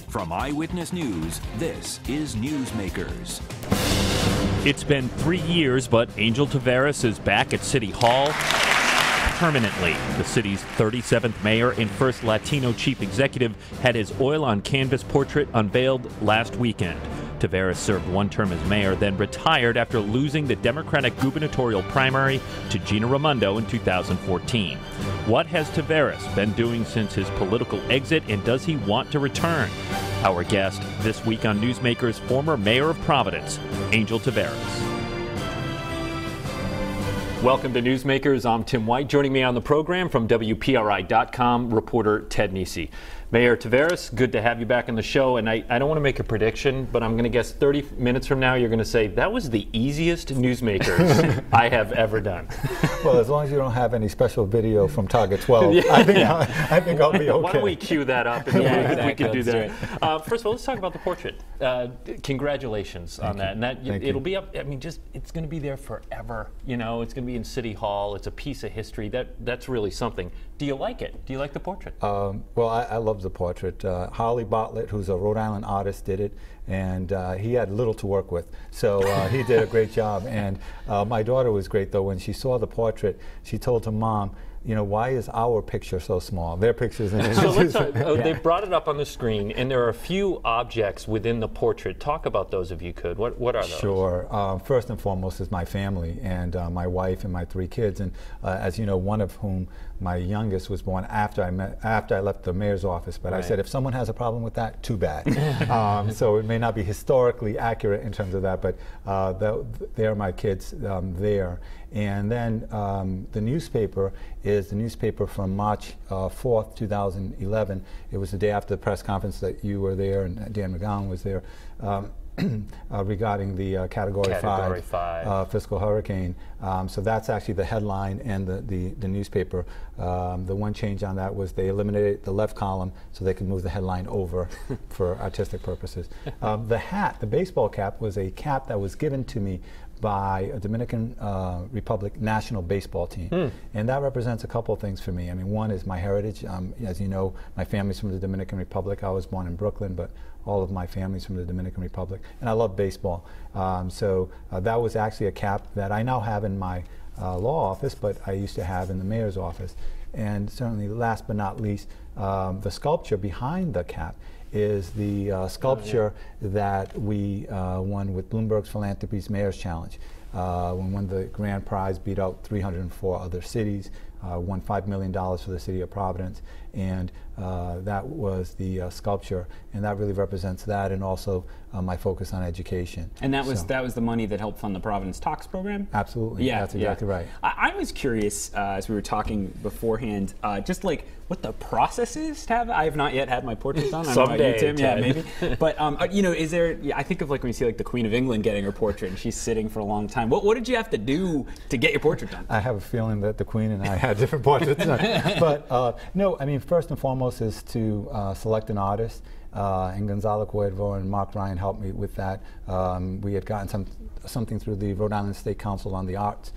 From Eyewitness News, this is Newsmakers. It's been 3 years, but Angel Taveras is back at City Hall permanently. The city's 37th mayor and first Latino chief executive had his oil on canvas portrait unveiled last weekend. Taveras served one term as mayor, then retired after losing the Democratic gubernatorial primary to Raimondo in 2014. What has Taveras been doing since his political exit, and does he want to return? Our guest this week on Newsmakers, former mayor of Providence, Angel Taveras. Welcome to Newsmakers. I'm Tim White. Joining me on the program from WPRI.com, reporter Ted Nesi. Mayor Taveras, good to have you back on the show. And I don't want to make a prediction, but I'm going to guess 30 minutes from now you're going to say, that was the easiest Newsmakers I have ever done. Well, as long as you don't have any special video from Target 12, yeah. I think I'll be okay. Why don't we cue that up? If we could do that. First of all, let's talk about the portrait. Congratulations on that. And that it'll be up, I mean, it's going to be there forever. You know, it's going to be in City Hall. It's a piece of history. That's really something. Do you like it? Do you like the portrait? Well, I love the portrait. Holly Bartlett, who's a Rhode Island artist, did it, and he had little to work with, so he did a great job. And my daughter was great, though. When she saw the portrait, she told her mom, you know, why is our picture so small? Their pictures in it. So let's they've brought it up on the screen, and there are a few objects within the portrait. Talk about those if you could. What are those? Sure. First and foremost is my family and my wife and my 3 kids. And as you know, one of whom, my youngest, was born after I left the mayor's office. But right. I said, if someone has a problem with that, too bad. So it may not be historically accurate in terms of that, but they are my kids there. And then the newspaper is the newspaper from March 4th, 2011. It was the day after the press conference that you were there and Dan McGowan was there regarding the Category 5 fiscal hurricane. So that's actually the headline and the newspaper. The one change on that was they eliminated the left column so they could move the headline over for artistic purposes. The hat, the baseball cap, was a cap that was given to me by a Dominican Republic national baseball team. And that represents a couple of things for me. I mean, one is my heritage. As you know, my family's from the Dominican Republic. I was born in Brooklyn, but all of my family's from the Dominican Republic. And I love baseball. So that was actually a cap that I now have in my law office, but I used to have in the mayor's office. And certainly, last but not least, the sculpture behind the cap is the sculpture that we won with Bloomberg's Philanthropy's Mayor's Challenge. We won the grand prize, beat out 304 other cities, won $5 million for the city of Providence, and that was the sculpture, and that really represents that, and also my focus on education. And that was the money that helped fund the Providence Talks program? Absolutely, yeah, that's exactly right. I was curious, as we were talking beforehand, just like what the process is to have. I have not yet had my portrait done. Someday, Tim, yeah, maybe. But you know, is there? I think of like when you see like the Queen of England getting her portrait, and she's sitting for a long time. What did you have to do to get your portrait done? I have a feeling that the Queen and I had different portraits done. But no, I mean, first and foremost is to select an artist. And Gonzalo Cuervo and Mark Ryan helped me with that. We had gotten something through the Rhode Island State Council on the Arts.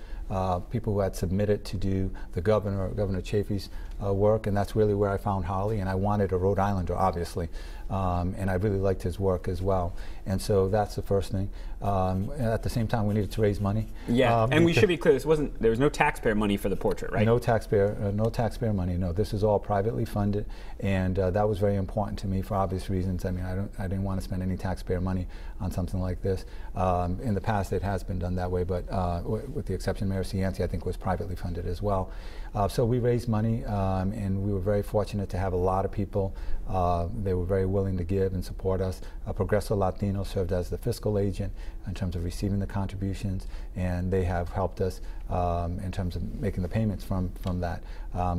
People who had submitted to do the Governor Chafee's work, and that's really where I found Holly, and I wanted a Rhode Islander, obviously, and I really liked his work as well. And so that's the first thing. At the same time, we needed to raise money. Yeah, and we should be clear, there was no taxpayer money for the portrait, right? No taxpayer money. No, this is all privately funded, and that was very important to me for obvious reasons. I mean, I didn't want to spend any taxpayer money on something like this. In the past, it has been done that way, but with the exception, Mayor Cianci, I think, was privately funded as well. So we raised money, and we were very fortunate to have a lot of people. They were very willing to give and support us. Progreso Latino served as the fiscal agent in terms of receiving the contributions, and they have helped us in terms of making the payments from that.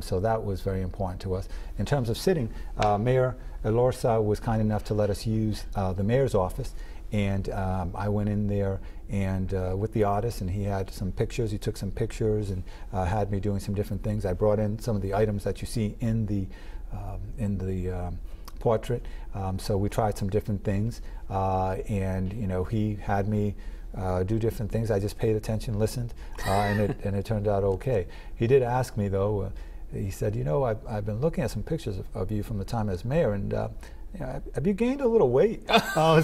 So that was very important to us. In terms of sitting, Mayor Elorza was kind enough to let us use the mayor's office. And I went in there and with the artist, and he had some pictures. He took some pictures and had me doing some different things. I brought in some of the items that you see in the portrait. So we tried some different things, and you know, he had me do different things. I just paid attention, listened, and it turned out okay. He did ask me though. He said, you know, I've been looking at some pictures of you from the time as mayor, and have you gained a little weight? Wow.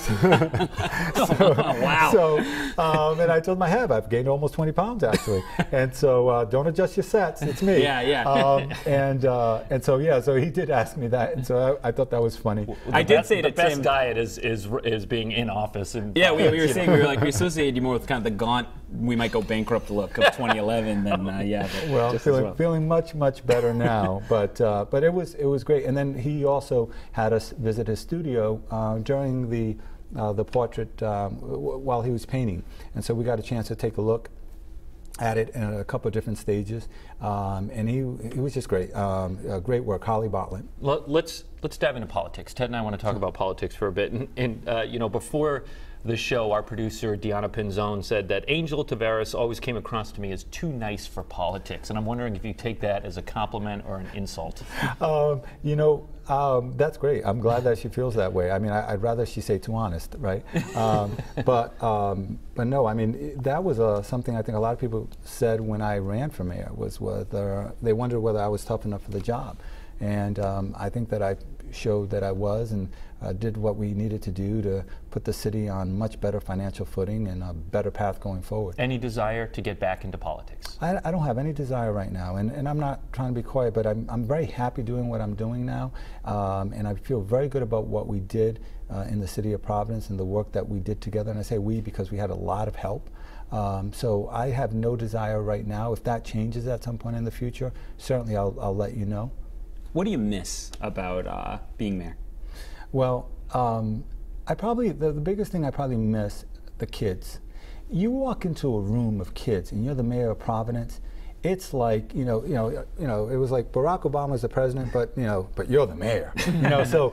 And I told him I have. I've gained almost 20 pounds, actually. And so don't adjust your sets. It's me. So he did ask me that. And so I thought that was funny. I did say to Tim, the best diet is being in office. And we were saying, we associated you more with kind of the gaunt, we might go bankrupt look of 2011 than, feeling much better now. But it was great. And then he also had us visit his studio during the portrait while he was painting, and so we got a chance to take a look at it in a couple of different stages, and he was just great. Great work, Holly Bartlett. Let's dive into politics. Ted and I want to talk about politics for a bit, and before the show, our producer, Deanna Pinzone, said that Angel Taveras always came across to me as too nice for politics. And I'm wondering if you take that as a compliment or an insult. That's great. I'm glad that she feels that way. I mean, I'd rather she say too honest, right? But no, I mean, that was something I think a lot of people said when I ran for mayor, was whether they wondered whether I was tough enough for the job. And I think that I showed that I was, and did what we needed to do to put the city on much better financial footing and a better path going forward. Any desire to get back into politics? I don't have any desire right now, and I'm not trying to be quiet, but I'm very happy doing what I'm doing now, and I feel very good about what we did in the city of Providence and the work that we did together, and I say we because we had a lot of help. So I have no desire right now. If that changes at some point in the future, certainly I'll let you know. What do you miss about being mayor? Well, the biggest thing I probably miss, the kids. You walk into a room of kids and you're the mayor of Providence, it's like, it was like Barack Obama's the president, but you're the mayor. So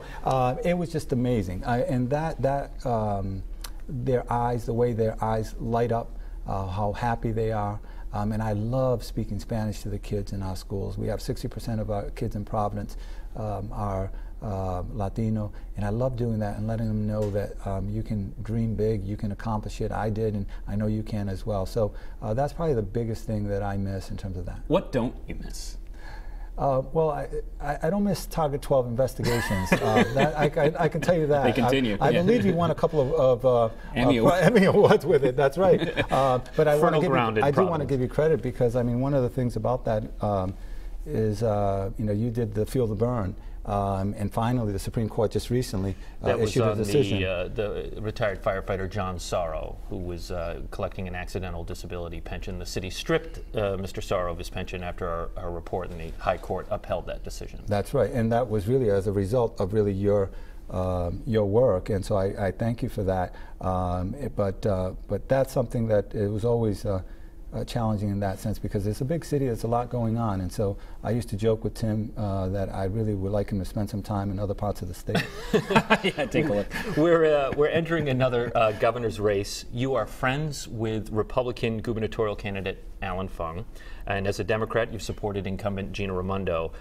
it was just amazing. And their eyes, the way their eyes light up, how happy they are. And I love speaking Spanish to the kids in our schools. We have 60% of our kids in Providence are Latino, and I love doing that and letting them know that you can dream big, you can accomplish it. I did, and I know you can as well. So that's probably the biggest thing that I miss in terms of that. What don't you miss? Well, I don't miss Target 12 investigations. I can tell you that. They continue. I believe you won a couple of Emmy Awards with it. That's right. But I do want to give you credit because one of the things about that is you did the Feel the Burn. And finally, the Supreme Court just recently issued a decision. The retired firefighter John Sorrow, who was collecting an accidental disability pension. The city stripped Mr. Sorrow of his pension after our report, and the High Court upheld that decision. That's right, and that was really as a result of really your work, and so I thank you for that. But that's something that it was always challenging in that sense because it's a big city, there's a lot going on, and so I used to joke with Tim that I really would like him to spend some time in other parts of the state. Yeah, take a look. We're entering another governor's race. You are friends with Republican gubernatorial candidate Alan Fung, and as a Democrat, you've supported incumbent Gina Raimondo.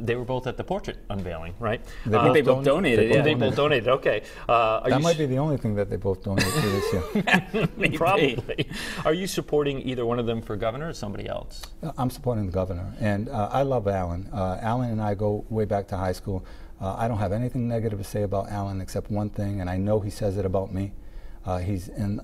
They were both at the portrait unveiling, right? They both donated. They both donated. Okay. That might be the only thing that they both donated to this year. Probably. Are you supporting either one of them for governor or somebody else? I'm supporting the governor, and I love Alan. Alan and I go way back to high school. I don't have anything negative to say about Alan except one thing, and I know he says it about me. He's in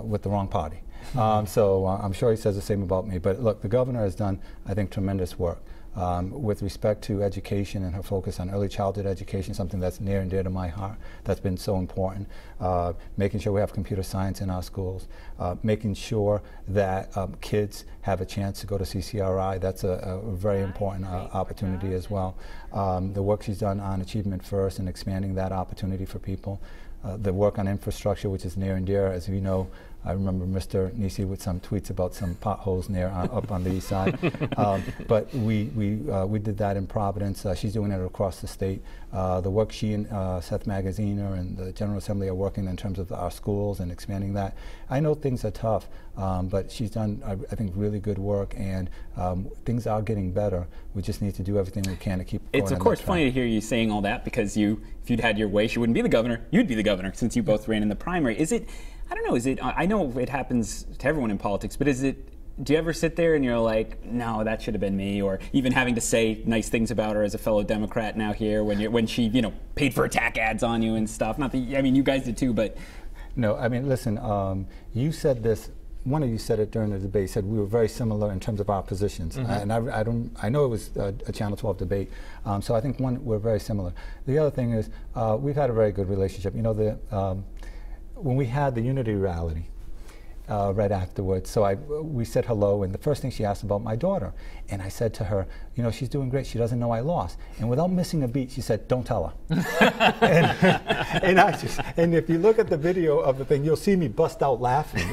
with the wrong party. So I'm sure he says the same about me. But look, the governor has done, I think, tremendous work. With respect to education and her focus on early childhood education, something that's near and dear to my heart, that's been so important. Making sure we have computer science in our schools, making sure that kids have a chance to go to CCRI, that's a very important opportunity as well. The work she's done on Achievement First and expanding that opportunity for people. The work on infrastructure, which is near and dear, as we know. I remember Mr. Nesi with some tweets about some potholes up on the east side. But we did that in Providence. She's doing it across the state. The work she and Seth Magaziner and the General Assembly are working in terms of our schools and expanding that. I know things are tough, but she's done, I think, really good work, and things are getting better. We just need to do everything we can to keep going. It's of course funny to hear you saying all that because if you'd had your way, she wouldn't be the governor. You'd be the governor since you both ran in the primary. Is it? I don't know. Is it? I know it happens to everyone in politics, but is it do you ever sit there and you're like, no, that should have been me, or even having to say nice things about her as a fellow Democrat now here when she paid for attack ads on you and stuff? Not that, I mean, you guys did too, but no, I mean, listen, you said this. One of you said it during the debate. Said we were very similar in terms of our positions, and I know it was a Channel 12 debate, so I think we're very similar. The other thing is we've had a very good relationship. When we had the Unity rally. Right afterwards, so we said hello, and the first thing she asked about my daughter, and I said to her, she's doing great. She doesn't know I lost, and without missing a beat, she said, "Don't tell her." and if you look at the video of the thing, you'll see me bust out laughing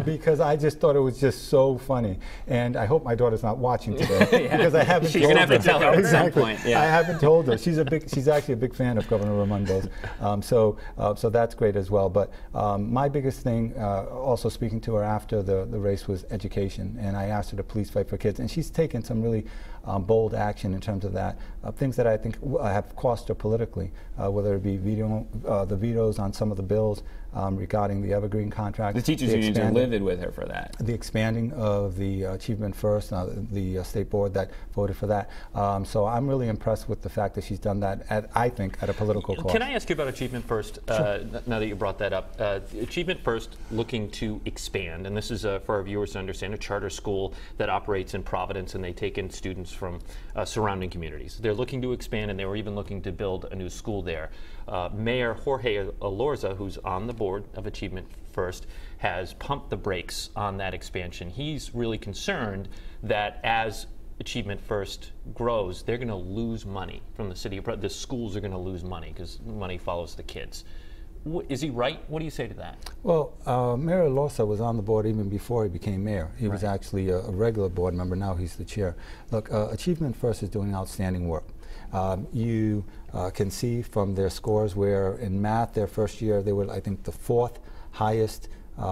because I just thought it was just so funny. And I hope my daughter's not watching today because I haven't. She's told gonna have her. to tell her at some point. Yeah. I haven't told her. She's actually a big fan of Governor Raimondo's, so that's great as well. But my biggest thing, also speaking to her after the race, was education, and I asked her to please fight for kids, and she's taken some really bold action in terms of that, things that I think have cost her politically, whether it be the vetoes on some of the bills regarding the Evergreen contract. The teachers unions are livid with her for that. The expanding of the Achievement First, the state board that voted for that. So I'm really impressed with the fact that she's done that, I think, at a political cost. Can I ask you about Achievement First, Sure. now that you brought that up? Achievement First looking to expand, and this is for our viewers to understand, a charter school that operates in Providence, and they take in students from surrounding communities. They're looking to expand, and they were even looking to build a new school there. Mayor Jorge Alorza, who's on the board of Achievement First, has pumped the brakes on that expansion. He's really concerned that as Achievement First grows, they're going to lose money from the city. The schools are going to lose money because money follows the kids. Is he right? What do you say to that? Well, Mayor Alorza was on the board even before he became mayor. He was actually a regular board member. Now he's the chair. Look, Achievement First is doing outstanding work. You can see from their scores where in math, their first year, they were, I think, the 4th highest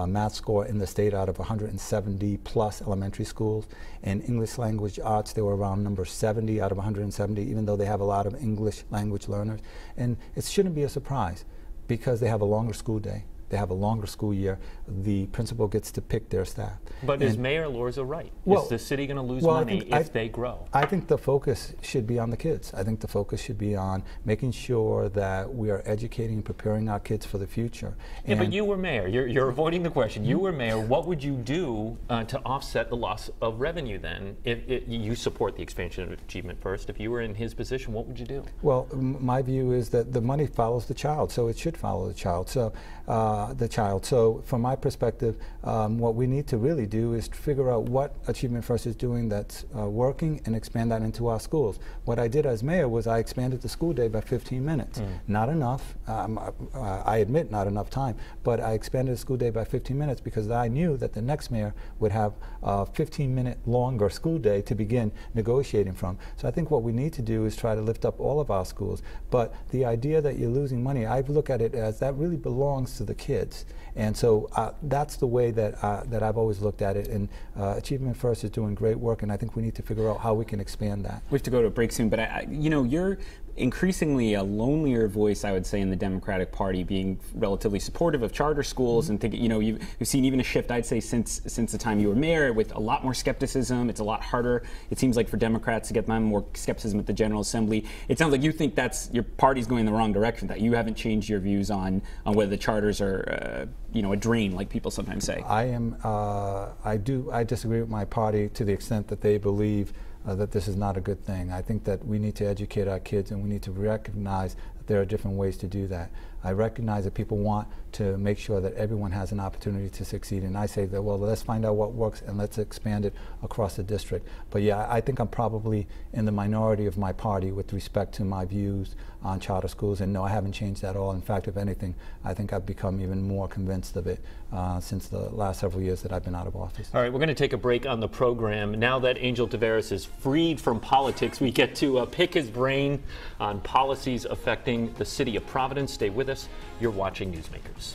math score in the state out of 170 plus elementary schools. In English language arts, they were around number 70 out of 170, even though they have a lot of English language learners. And it shouldn't be a surprise because they have a longer school day. They have a longer school year. The principal gets to pick their staff. But is Mayor Alorza right? Is the city going to lose money if they grow? I think the focus should be on the kids. I think the focus should be on making sure that we are educating and preparing our kids for the future. Yeah, but you were mayor. You're avoiding the question. You were mayor. What would you do to offset the loss of revenue then? If you support the expansion of Achievement First. If you were in his position, what would you do? Well, my view is that the money follows the child, so it should follow the child. So from my perspective, what we need to really do is figure out what Achievement First is doing that's working and expand that into our schools. What I did as mayor was I expanded the school day by 15 minutes. Not enough, I admit not enough time, but I expanded the school day by 15 minutes because I knew that the next mayor would have a 15-minute longer school day to begin negotiating from. So I think what we need to do is try to lift up all of our schools. But the idea that you're losing money, I look at it as that really belongs to the kids. And so that's the way that I've always looked at it. And Achievement First is doing great work, and I think we need to figure out how we can expand that. We have to go to a break soon, but you're increasingly a lonelier voice, I would say, in the Democratic Party, being relatively supportive of charter schools and thinking, you've seen even a shift, I'd say, since the time you were mayor, with a lot more skepticism. It's a lot harder, it seems like, for Democrats to get more skepticism at the General Assembly. It sounds like you think that's your party's going in the wrong direction, that you haven't changed your views on whether the charters are a drain, like people sometimes say. I disagree with my party to the extent that they believe that this is not a good thing. I think that we need to educate our kids, and we need to recognize that there are different ways to do that. I recognize that people want to make sure that everyone has an opportunity to succeed, and I say that, well, let's find out what works and let's expand it across the district. But yeah, I think I'm probably in the minority of my party with respect to my views on charter schools, and no, I haven't changed at all. In fact, if anything, I think I've become even more convinced of it since the last several years that I've been out of office. All right, we're going to take a break on the program. Now that Angel Taveras is freed from politics, we get to pick his brain on policies affecting the city of Providence. Stay with us. You're watching Newsmakers.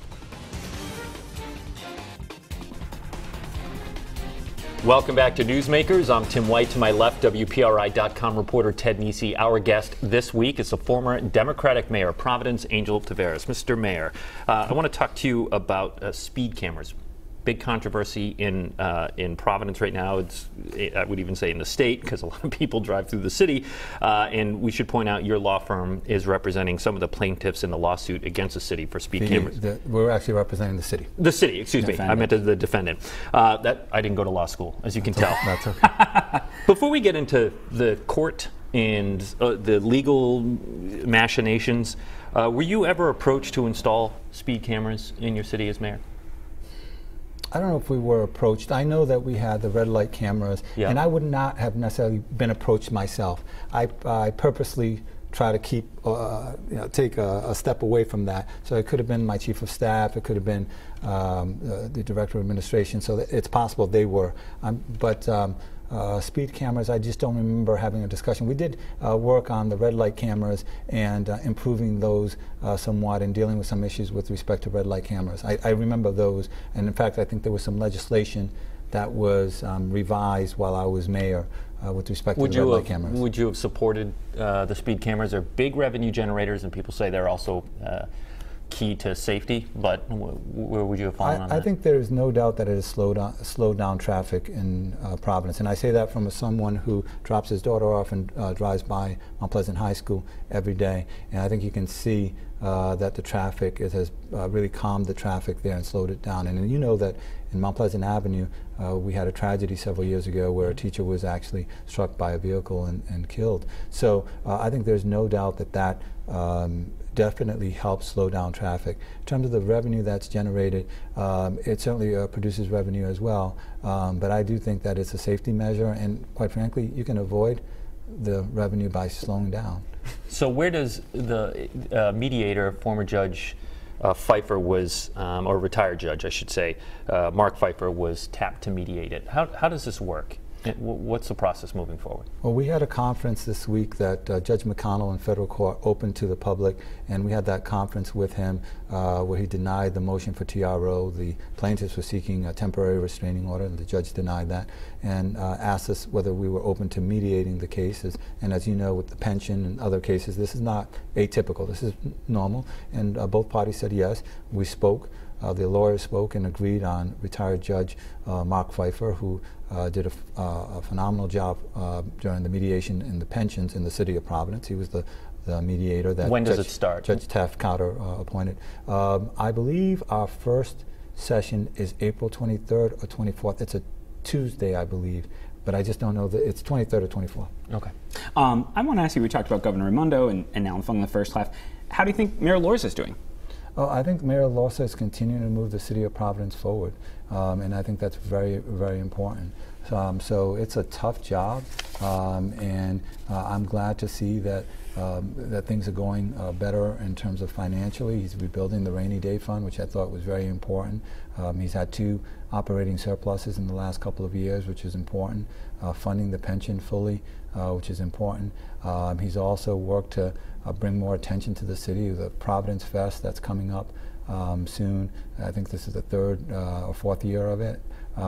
Welcome back to Newsmakers. I'm Tim White. To my left, WPRI.com reporter Ted Nesi. Our guest this week is the former Democratic Mayor of Providence, Angel Taveras. Mr. Mayor, I want to talk to you about speed cameras. big controversy in Providence right now. I would even say in the state, because a lot of people drive through the city. And we should point out your law firm is representing some of the plaintiffs in the lawsuit against the city for speed cameras. We're actually representing the city. The city, excuse me. I meant the defendant. That I didn't go to law school, as you can tell. That's okay. Before we get into the court and the legal machinations, were you ever approached to install speed cameras in your city as mayor? I don't know if we were approached. I know that we had the red light cameras, and I would not have necessarily been approached myself. I purposely try to keep, take a step away from that. So it could have been my chief of staff, it could have been the director of administration. So it's possible they were. Speed cameras, I just don't remember having a discussion. We did work on the red light cameras and improving those somewhat and dealing with some issues with respect to red light cameras. I remember those, and in fact I think there was some legislation that was revised while I was mayor with respect to the red light cameras. Would you have supported the speed cameras? They're big revenue generators, and people say they're also key to safety, but where would you have fallen on that? I think there is no doubt that it has slowed down traffic in Providence, and I say that from someone who drops his daughter off and drives by Mount Pleasant High School every day, and I think you can see that the traffic has really calmed the traffic there and slowed it down. And you know that in Mount Pleasant Avenue, we had a tragedy several years ago where a teacher was actually struck by a vehicle and killed. So I think there's no doubt that definitely helps slow down traffic. In terms of the revenue that's generated, it certainly produces revenue as well, but I do think that it's a safety measure, and quite frankly, you can avoid the revenue by slowing down. So where does the mediator, former Judge Pfeiffer was, or retired judge, I should say, Mark Pfeiffer was tapped to mediate it. How does this work? What's the process moving forward? Well, we had a conference this week that Judge McConnell in federal court opened to the public, and we had that conference with him where he denied the motion for TRO. The plaintiffs were seeking a temporary restraining order, and the judge denied that, and asked us whether we were open to mediating the cases. And as you know, with the pension and other cases, this is not atypical. This is normal, and both parties said yes. We spoke. The lawyers spoke and agreed on retired Judge Mark Pfeiffer, who did a phenomenal job during the mediation in the pensions in the city of Providence. He was the mediator that when does it start? Judge Taft-Cotter appointed. I believe our first session is April 23rd or 24th. It's a Tuesday, I believe, but I just don't know. It's 23rd or 24th. Okay. I want to ask you, we talked about Governor Raimondo and now in the first half. How do you think Mayor Lorza is doing? I think Mayor Lorza is continuing to move the city of Providence forward, and I think that's very, very important. So it's a tough job, and I'm glad to see that that things are going better in terms of financially. He's rebuilding the rainy day fund, which I thought was very important. He's had 2 operating surpluses in the last couple of years, which is important. Funding the pension fully, which is important. He's also worked to bring more attention to the city. The Providence Fest that's coming up soon. I think this is the 3rd or 4th year of it,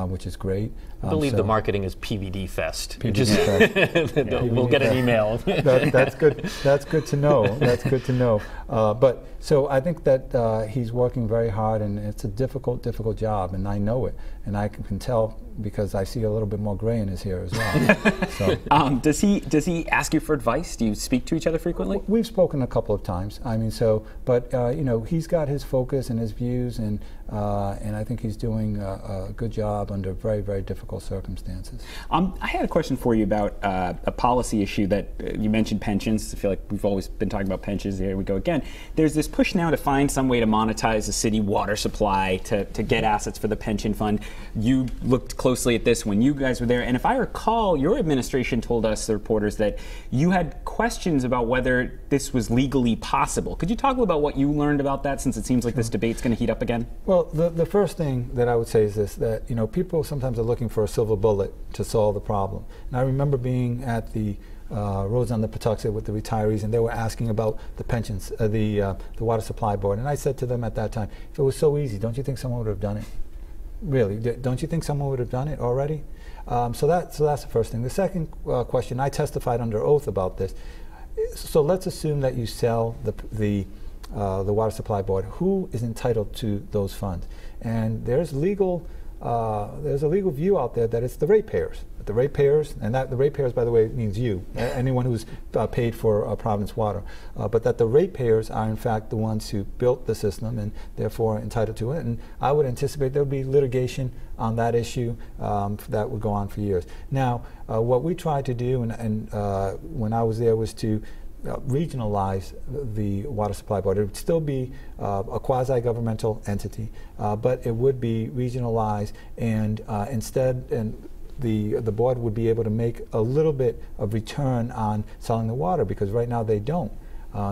which is great. I believe the marketing is PVD Fest. PVD Fest. We'll get an email. That's good. That's good to know. That's good to know. But so I think that he's working very hard, and it's a difficult job, and I know it, and I can tell because I see a little bit more gray in his hair as well. So. Does he ask you for advice? Do you speak to each other frequently? We've spoken a couple of times. I mean, but you know, he's got his focus and his views, and I think he's doing a good job under very, very difficult circumstances. I had a question for you about a policy issue that you mentioned, pensions. I feel like we've always been talking about pensions. Here we go again. There's this push now to find some way to monetize the city water supply to get assets for the pension fund. You looked closely at this when you guys were there, and if I recall, your administration told us, the reporters, that you had questions about whether this was legally possible. Could you talk about what you learned about that, since it seems like this debate's going to heat up again? Well, the first thing that I would say is this, that people sometimes are looking for a silver bullet to solve the problem. And I remember being at the Roads on the Patuxent with the retirees, and they were asking about the pensions, the water supply board, and I said to them at that time, if it was so easy, don't you think someone would have done it? Really, don't you think someone would have done it already? So that's the first thing. The second question, I testified under oath about this. So let's assume that you sell the water supply board. Who is entitled to those funds? And there's legal there's a legal view out there that it's the ratepayers. The ratepayers, and that the ratepayers, by the way, means you, anyone who's paid for Providence water, but that the ratepayers are in fact the ones who built the system and therefore entitled to it. And I would anticipate there would be litigation on that issue that would go on for years. Now, what we tried to do, and when I was there, was to regionalize the water supply board. It would still be a quasi-governmental entity, but it would be regionalized, and the board would be able to make a little bit of return on selling the water, because right now they don't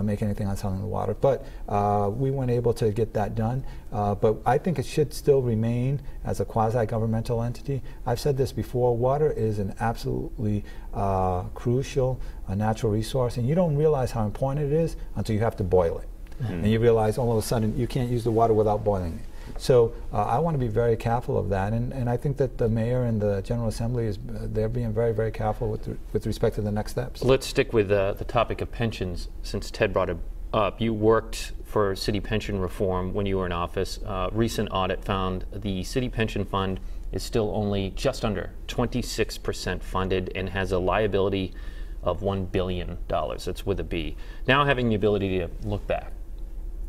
make anything on selling the water. But we weren't able to get that done. But I think it should still remain as a quasi-governmental entity. I've said this before, water is an absolutely crucial natural resource, and you don't realize how important it is until you have to boil it. And you realize all of a sudden you can't use the water without boiling it. So I want to be very careful of that, and I think that the mayor and the General Assembly they're being very, very careful with respect to the next steps. Let's stick with the topic of pensions, since Ted brought it up. You worked for city pension reform when you were in office. Recent audit found the city pension fund is still only just under 26% funded and has a liability of $1 billion. That's with a B. Now having the ability to look back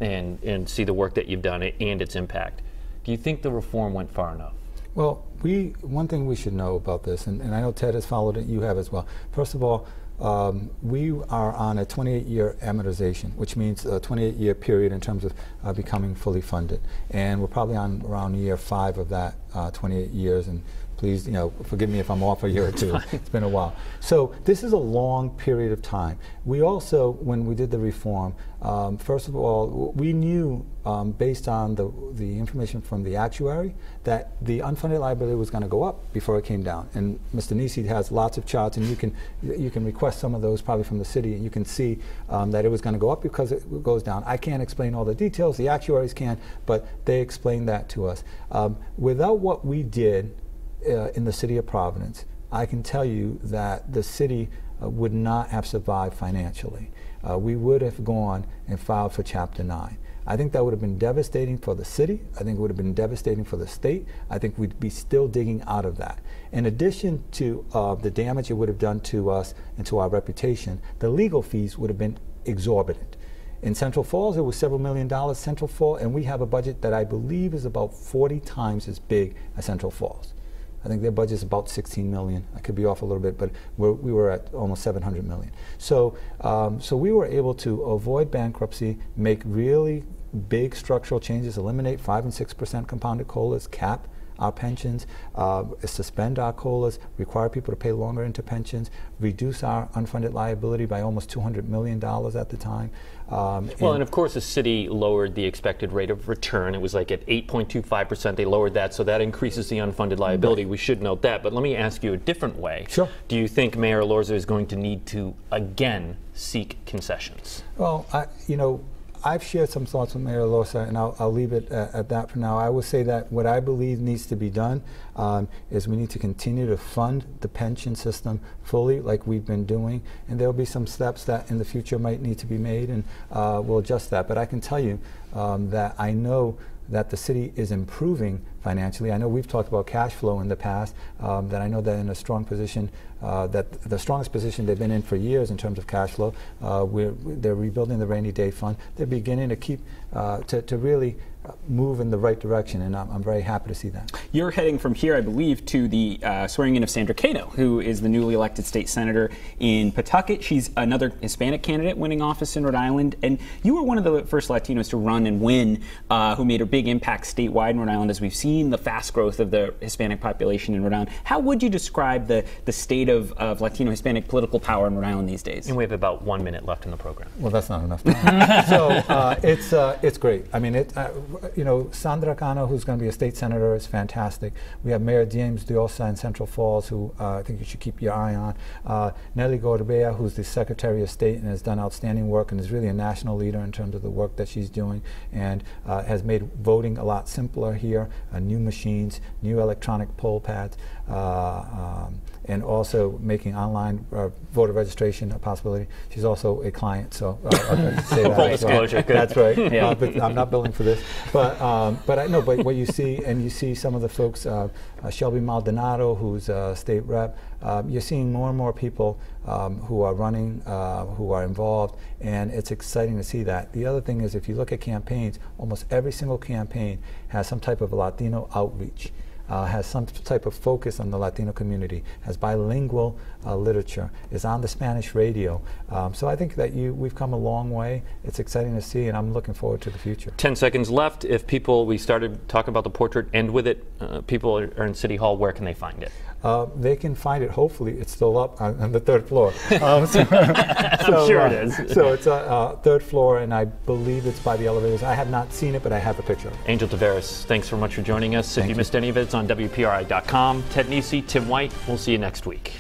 and see the work that you've done and its impact, do you think the reform went far enough? Well, one thing we should know about this, and I know Ted has followed it, you have as well. First of all, we are on a 28-year amortization, which means a 28-year period in terms of becoming fully funded. And we're probably on around year 5 of that 28 years, and please, forgive me if I'm off a year or two. It's been a while. So this is a long period of time. We also, when we did the reform, first of all, we knew, based on the information from the actuary, that the unfunded liability was going to go up before it came down. And Mr. Nesi has lots of charts, and you can request some of those probably from the city, and you can see that it was going to go up because it goes down. I can't explain all the details. The actuaries can, but they explained that to us. Without what we did in the city of Providence, I can tell you that the city would not have survived financially. We would have gone and filed for Chapter 9. I think that would have been devastating for the city. I think it would have been devastating for the state. I think we'd be still digging out of that. In addition to the damage it would have done to us and to our reputation, the legal fees would have been exorbitant. In Central Falls, it was several $1 million. Central Falls, and we have a budget that I believe is about 40 times as big as Central Falls. I think their budget is about $16 million. I could be off a little bit, but we were at almost $700 million. So, so we were able to avoid bankruptcy, make really big structural changes, eliminate 5% and 6% compounded COLAs, cap our pensions, suspend our COLAs, require people to pay longer into pensions, reduce our unfunded liability by almost $200 million at the time. And of course the city lowered the expected rate of return. It was like at 8.25%. They lowered that, so that increases the unfunded liability. Right. We should note that. But let me ask you a different way. Sure. Do you think Mayor Elorza is going to need to again seek concessions? Well, I've shared some thoughts with Mayor Elorza, and I'll leave it at that for now. I would say that what I believe needs to be done is we need to continue to fund the pension system fully, like we've been doing, and there will be some steps that in the future might need to be made, and we'll adjust that. But I can tell you that I know that the city is improving financially. I know we've talked about cash flow in the past, that I know they're in a strong position, that the strongest position they've been in for years in terms of cash flow. They're rebuilding the rainy day fund. They're beginning to keep, to really move in the right direction, and I'm very happy to see that. You're heading from here, I believe, to the swearing in of Sandra Cato, who is the newly elected state senator in Pawtucket. She's another Hispanic candidate winning office in Rhode Island, and you were one of the first Latinos to run and win, who made a big impact statewide in Rhode Island, as we've seen the fast growth of the Hispanic population in Rhode Island. How would you describe the state of Latino-Hispanic political power in Rhode Island these days? And we have about 1 minute left in the program. Well, that's not enough time. So it's great. I mean, Sandra Cano, who's going to be a state senator, is fantastic. We have Mayor James Diosa in Central Falls, who I think you should keep your eye on. Nelly Gorbea, who's the Secretary of State and has done outstanding work and is really a national leader in terms of the work that she's doing, and has made voting a lot simpler here. New machines, new electronic poll pads. and also making online voter registration a possibility. She's also a client, so I'll say that. Full disclosure. Good. That's right. Yeah. But I'm not billing for this. But I know. But what you see, and you see some of the folks, Shelby Maldonado, who's a state rep. You're seeing more and more people who are running, who are involved, and it's exciting to see that. The other thing is, if you look at campaigns, almost every single campaign has some type of Latino outreach. Has some type of focus on the Latino community, has bilingual literature, is on the Spanish radio. So I think that we've come a long way. It's exciting to see, and I'm looking forward to the future. 10 seconds left. If we started talking about the portrait, end with it. People are in City Hall. Where can they find it? They can find it. Hopefully, it's still up on the third floor. I'm sure it is. So it's third floor, and I believe it's by the elevators. I have not seen it, but I have a picture of it. Angel Taveras, thanks so much for joining us. If you missed any of it, it's on WPRI.com. Ted Nesi, Tim White, we'll see you next week.